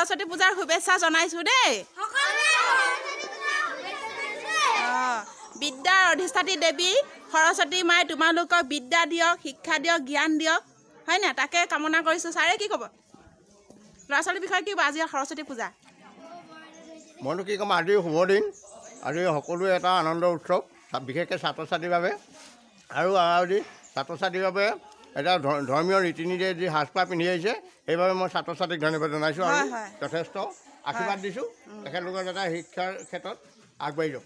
সৰস্বতী পূজাৰ শুভেচ্ছা জনাইছোঁ দেই। বিদ্যাৰ অধিষ্ঠাত্ৰী দেৱী সৰস্বতী মায়ে তোমালোকক বিদ্যা দিয়ক, শিক্ষা দিয়ক, জ্ঞান দিয়ক, হয় নাই? তাকে কামনা কৰিছোঁ। ছাৰে কি ক'ব? ল'ৰা ছোৱালীৰ বিষয়ে কি ক'ব? আজি সৰস্বতী পূজা মইতো কি ক'ম, আজি শুভ দিন। আজি সকলোৱে এটা আনন্দ উৎসৱ, বিশেষকৈ ছাত্ৰ ছাত্ৰীৰ বাবে। আৰু আজি ছাত্ৰ ছাত্ৰীৰ বাবে এটা ধৰ্মীয় ৰীতি নীতিৰে যি সাজপাৰ পিন্ধি আহিছে, সেইবাবে মই ছাত্ৰ ছাত্ৰীক ধন্যবাদ জনাইছোঁ আৰু যথেষ্ট আশীৰ্বাদ দিছোঁ তেখেতলোকৰ যাতে শিক্ষাৰ ক্ষেত্ৰত আগবাঢ়ি যাওক।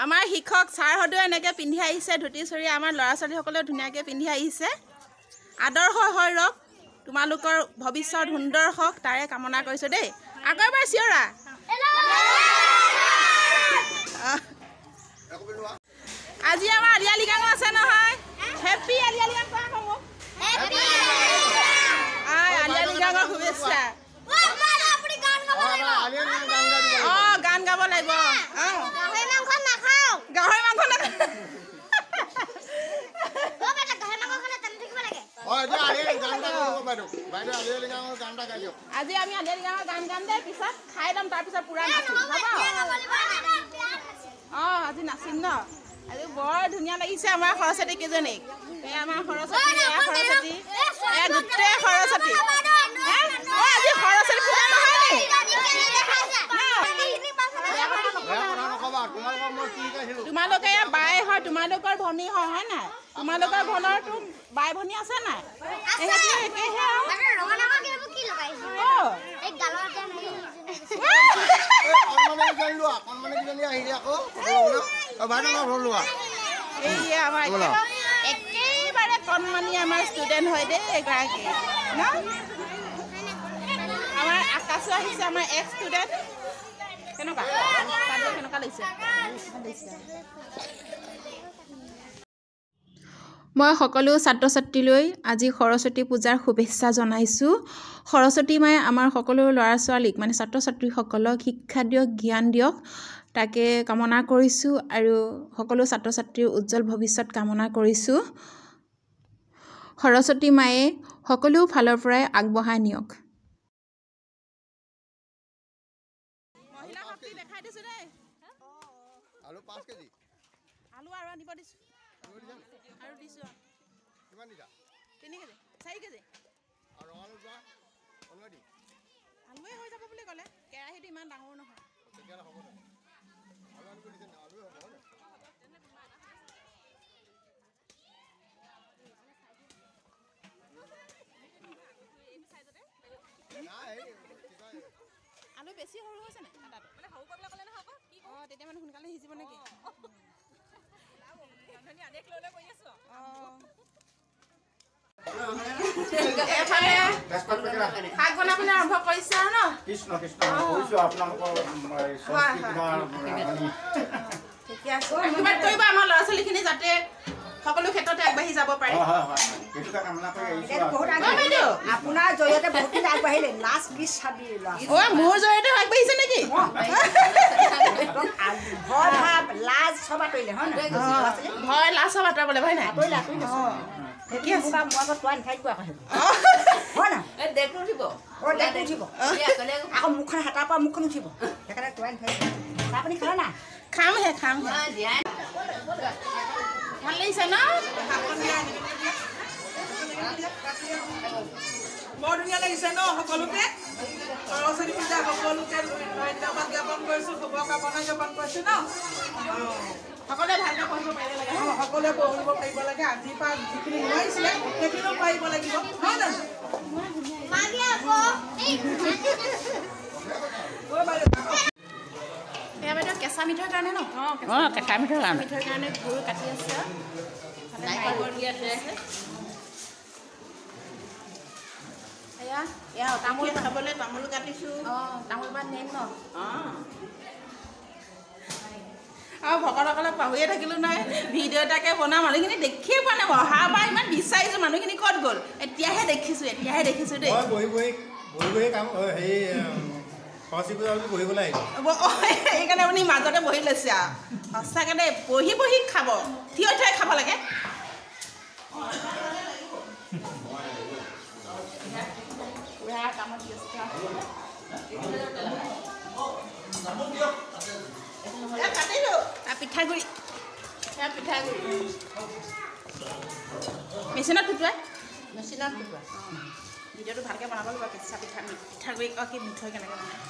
আমাৰ শিক্ষক ছাৰহঁতেও এনেকৈ পিন্ধি আহিছে ধুতি চৰি, আমাৰ ল'ৰা ছোৱালীসকলেও ধুনীয়াকৈ পিন্ধি আহিছে। আদৰ্শ হৈ ৰওক, তোমালোকৰ ভৱিষ্যত সুন্দৰ হওক, তাৰে কামনা কৰিছোঁ দেই। আকৌ এবাৰ চিঞৰা। আজি আমাৰ আলি গাঁও আছে নহয়। হেপী আলি গাঁও কোৱা আকৌ মোক। আলি গাঁৱৰ শুভেচ্ছা। গান গাব লাগিব। গাহৰি মাংস নাখাওঁ। আজি আমি আলি গাঁৱৰ গান গাম দেই, পিছত খাই ল'ম, তাৰপিছত পুৰা নাচিম। আজি নাচিম ন। আজি বৰ ধুনীয়া লাগিছে আমাৰ সৰস্বতী কেইজনীক। এই আমাৰ সৰস্বতী, এয়া সৰস্বতী, এয়া গোটেই সৰস্বতী। আজি সৰস্বতী পূজা নহয় নি? তোমালোকে এয়া বাই হয়, তোমালোকৰ ভনী হয় নাই? তোমালোকৰ ভনৰতো বাই ভনী আছে নাই? একেহে একেবাৰে কণমানি আমাৰ ষ্টুডেণ্ট হয় দেই এগৰাকী ন। আমাৰ আকাশো আহিছে, আমাৰ এক্স ষ্টুডেণ্ট। কেনেকুৱা লাগিছে? মই সকলো ছাত্ৰ ছাত্ৰীলৈ আজি সৰস্বতী পূজাৰ শুভেচ্ছা জনাইছোঁ। সৰস্বতী মায়ে আমাৰ সকলো ল'ৰা ছোৱালীক মানে ছাত্ৰ ছাত্ৰীসকলক শিক্ষা দিয়ক, জ্ঞান দিয়ক, তাকে কামনা কৰিছোঁ আৰু সকলো ছাত্ৰ ছাত্ৰীৰ উজ্জ্বল ভৱিষ্যত কামনা কৰিছোঁ। সৰস্বতী মায়ে সকলো ফালৰ পৰাই আগবঢ়াই নিয়ক। আলু আৰু আনিব দিছোঁ আৰু দিছোঁ 3 কেজি 4 কেজি আলুৱে হৈ যাব বুলি ক'লে। কেৰাহীটো ইমান ডাঙৰ নহয়। আলু বেছি সৰু হৈছে নে? তেতিয়া মানে সোনকালে সিজিব নেকি? শাক বনাবলৈ আৰম্ভ কৰিছে আৰু ন? কৃষ্ণ কৃষ্ণ কৈছোঁ আপোনালোকৰ ঠিকে আছে। আশীৰ্বাদ কৰিব আমাৰ ল'ৰা ছোৱালীখিনি যাতে সকলো ক্ষেত্ৰতে আগবাঢ়ি যাব পাৰে। আপোনাৰ জৰিয়তে বহুত আগবাঢ়িলে। লাজ বিশ চাবি মোৰ জৰিয়তে আগবাঢ়িছে নেকি? ভয় ভাৱ লাজ চব আঁতৰিলে হয় নাই? ভয় লাজ চব আঁতৰাবলৈ হয় নাই? ঠিকে আছে। মই আকৌ তোৱাই নাথাকিব আকৌ হয় নাই? ডেকটো উঠিব আকৌ মুখখন হাতাৰ পৰা মুখখন উঠিব, সেইকাৰণে তোৱাই নাথাকিব। চাহ পানী খালে নাই? খামহে ভাল লাগিছে ন? বৰ ধুনীয়া লাগিছে ন? সকলোকে সৰস্বতী পূজা সকলোকে ধন্যবাদ জ্ঞাপন কৰিছোঁ, শুভকামনা জ্ঞাপন কৰিছোঁ ন? সকলোৱে ভালকৈ পঢ়িব পাৰিব লাগে। সকলোৱে পঢ়িব পাৰিব লাগে। আজিৰ পৰা যিখিনি নোৱাৰিছিলে সেইখিনিও পাৰিব লাগিব নহয় জানো? এয়া বাইদেউ কেঁচা মিঠৈৰ কাৰণে ন? কেঁচা মিঠৈৰ কাৰণে গুৰ কাটি আছে। এয়া তামোল খাবলৈ তামোল কাটিছোঁ। তামোল পাত নিম ন? আৰু ভকতসকলক পাহৰিয়ে থাকিলোঁ নহয়। ভিডিঅ' এটাকে বনাম, মানুহখিনি দেখিয়ে পোৱা নাই। অহাবাৰ ইমান বিচাৰিছোঁ, মানুহখিনি ক'ত গ'ল? এতিয়াহে দেখিছোঁ দেই। সেইকাৰণে আপুনি মাজতে বহি লৈছে আৰু সঁচাকৈ দেই। বহি খাব, থিয় খাব লাগে। পুৰা কামত ব্যস্ত পিঠাগুড়ি পিঠাগুড়ি মেচিনত ফুটোৱা মেচিনত কুকুৰা ভিডিঅ'টো ভালকৈ বনাব লাগিব কেঁচা পিঠাগুড়ি কি মিঠৈ কেনেকৈ বনায়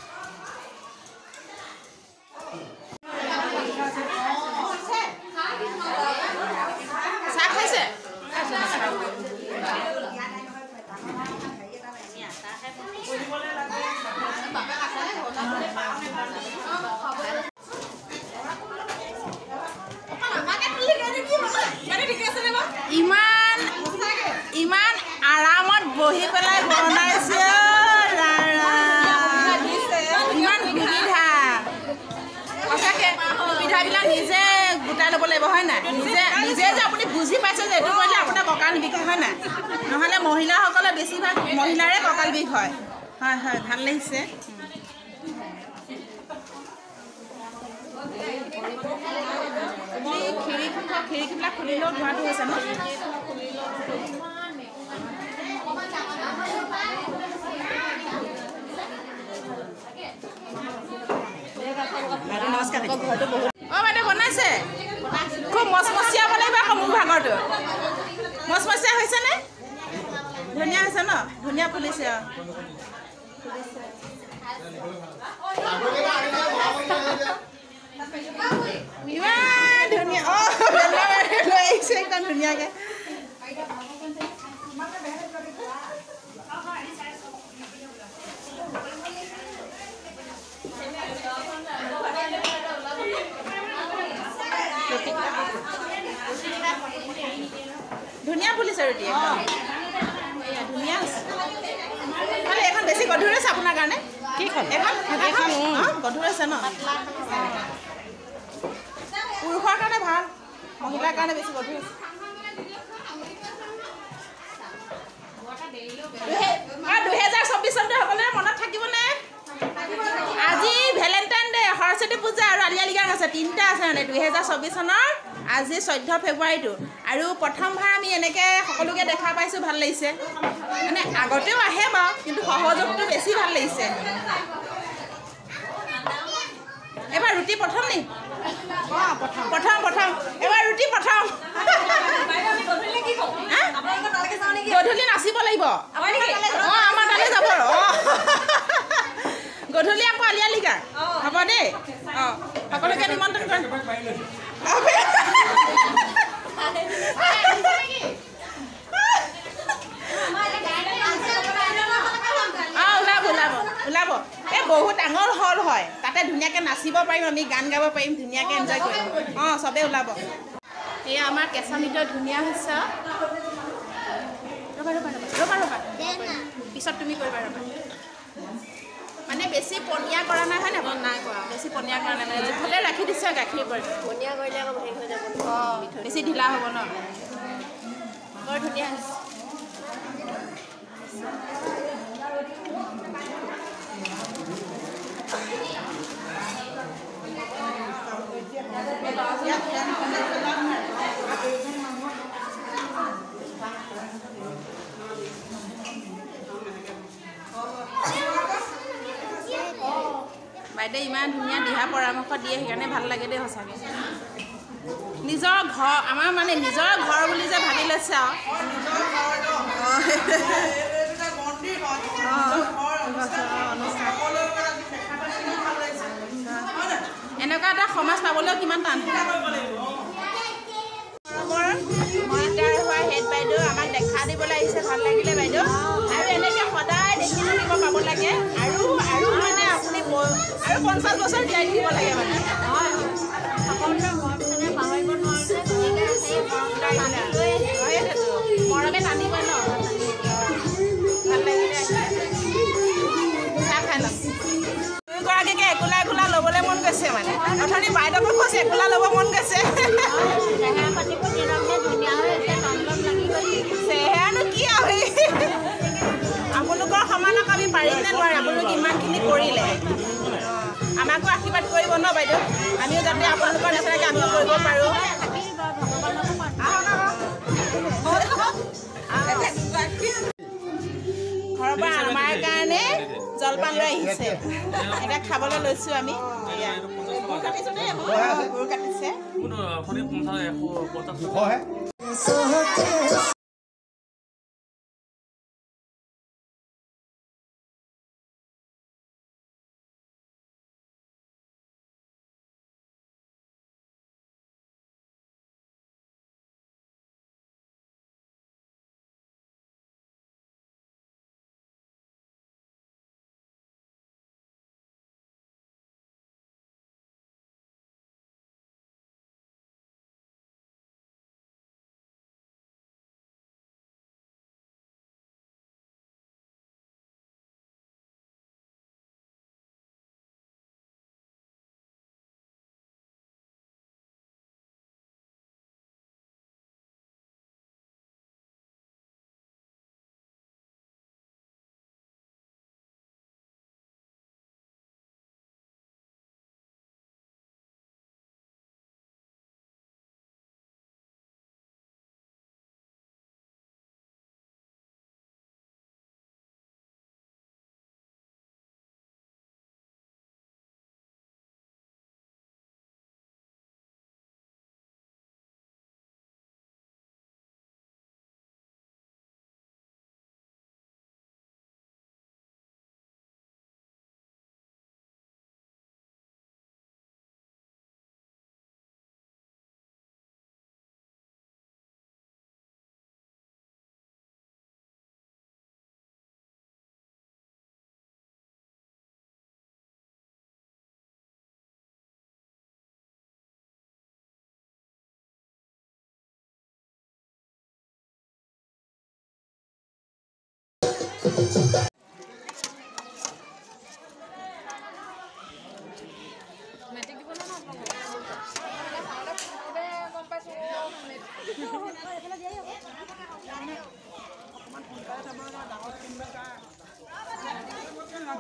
চাহ খাইছে ইমান আৰামত বহি পেলাই বনাইছে ইমান সুবিধা সঁচাকৈ সুবিধাবিলাক নিজে গোটাই ল'ব লাগিব হয় নাই নিজে যে আপুনি বুজি পাইছে যে এইটো কৰিলে আপোনাৰ কঁকাল বিষায় হয় নাই নহ'লে মহিলাসকলে বেছিভাগ মহিলাৰে কঁকাল বিষ হয় হয় হয় ভাল লাগিছে খিৰিকীবিলাক খুলিলেও ধোঁৱাটো হৈছে ন অঁ বাইদেউ বনাইছে খুব মচমচীয়া বনাইব আকৌ মোৰ ভাগৰটো মচমচীয়া হৈছেনে ধুনীয়া হৈছে ন ধুনীয়া ফুলিছে ইমান ধুনীয়া অঁ লৈ আহিছে একদম ধুনীয়াকৈ ধুনীয়া ফুলিছে ৰুটি ধুনীয়া খালি এখন বেছি গধুৰ আছে আপোনাৰ কাৰণে এখন গধুৰ আছে ন পুৰুষৰ কাৰণে ভাল মহিলাৰ কাৰণে বেছি গধুৰ আছে 2024 চনটো সকলোৰে মনত থাকিবনে আজি ভেলেণ্টাইন ডে সৰস্বতী পূজা আৰু আলি আই লৃগাং আছে তিনিটা আছে মানে 2024 চনৰ আজি 14 ফেব্ৰুৱাৰীটো আৰু প্ৰথমবাৰ আমি এনেকৈ সকলোকে দেখা পাইছোঁ ভাল লাগিছে মানে আগতেও আহে বাৰু কিন্তু সহযোগটো বেছি ভাল লাগিছে এবাৰ ৰুটি প্ৰথম নি প্ৰথম এবাৰ ৰুটি প্ৰথম গধূলি নাচিব লাগিব অঁ আমাৰ তালৈ যাব গধূলি আকৌ আলি আই লৃগাং হ'ব দেই অঁ সকলোকে নিমন্ত্ৰণ কৰিম ওলাব এই বহুত ডাঙৰ হল হয় তাতে ধুনীয়াকৈ নাচিব পাৰিম আমি গান গাব পাৰিম ধুনীয়াকৈ এনজয় কৰিম অঁ চবেই ওলাব এয়া আমাৰ কেঁচা মিঠৈ ধুনীয়া হৈছে ৰ'বা পিছত তুমি কৰিবা ৰ'বা মানে বেছি পনীয়া কৰা নাই হয় নাই কৰা বেছি পনীয়া কৰা নাই মানে জোখলে ৰাখি দিছে গাখীৰ পৰি পনীয়া কৰিলে আকৌ হেৰি হৈ যাব অঁ বেছি ঢিলা হ'ব ন বৰ ধুনীয়া হৈছে বাইদেউ ইমান ধুনীয়া দিহা পৰামৰ্শ দিয়ে সেইকাৰণে ভাল লাগে দেই সঁচাকৈ নিজৰ ঘৰ আমাৰ মানে নিজৰ ঘৰ বুলি যে ভাবি লৈছে আৰু এনেকুৱা এটা সমাজ পাবলৈও কিমান টান হেড বাইদেউ আমাক দেখা দিবলৈ আহিছে ভাল লাগিলে বাইদেউ আৰু এনেকৈ সদায় দেখি থাকিব পাব লাগে আৰু মানে আপুনি আৰু 50 বছৰ জীয়াই থাকিব লাগে মানে মৰমে টানিব ন ভাল লাগিলে চাহ খাই ল'ম দুয়োগৰাকীকে একোলা ল'বলৈ মন গৈছে মানে অথনি বাইদেউকো কৈছে একোলা ল'ব মন গৈছে চেহেৰানো কি আৰু আপোনালোকৰ সমানক আমি পাৰিম নে নোৱাৰিম আপোনালোকে ইমানখিনি কৰিলে আমাকো আশীৰ্বাদ কৰিব ন বাইদেউ আমিও যাতে আপোনালোকৰ নিচিনাকৈ আমিও কৰিব পাৰোঁ ঘৰৰ পৰা আমাৰ কাৰণে জলপান লৈ আহিছে এটা খাবলৈ লৈছোঁ আমি গুৰ কাটিছোঁ দেই গুৰ কাটিছে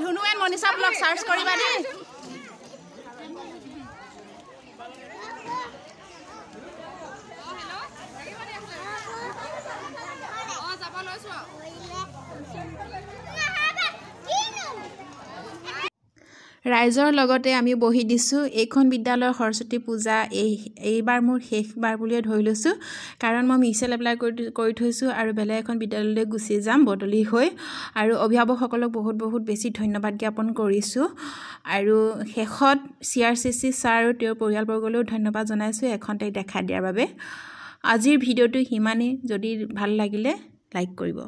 ধুনু এণ্ড মনীষা ব্লগ চাৰ্চ কৰিবা দেই ৰাইজৰ লগতে আমি বহি দিছোঁ এইখন বিদ্যালয়ৰ সৰস্বতী পূজা এইবাৰ মোৰ শেষবাৰ বুলিয়ে ধৰি লৈছোঁ কাৰণ মই মিক্সেল এপ্লাই কৰি থৈছোঁ আৰু বেলেগ এখন বিদ্যালয়লৈ গুচি যাম বদলি হৈ আৰু অভিভাৱকসকলক বহুত বহুত বেছি ধন্যবাদ জ্ঞাপন কৰিছোঁ আৰু শেষত CRCC ছাৰ আৰু তেওঁৰ পৰিয়ালবৰ্গলৈও ধন্যবাদ জনাইছোঁ এখন ঠাইত দেখা দিয়াৰ বাবে আজিৰ ভিডিঅ'টো সিমানেই যদি ভাল লাগিলে লাইক কৰিব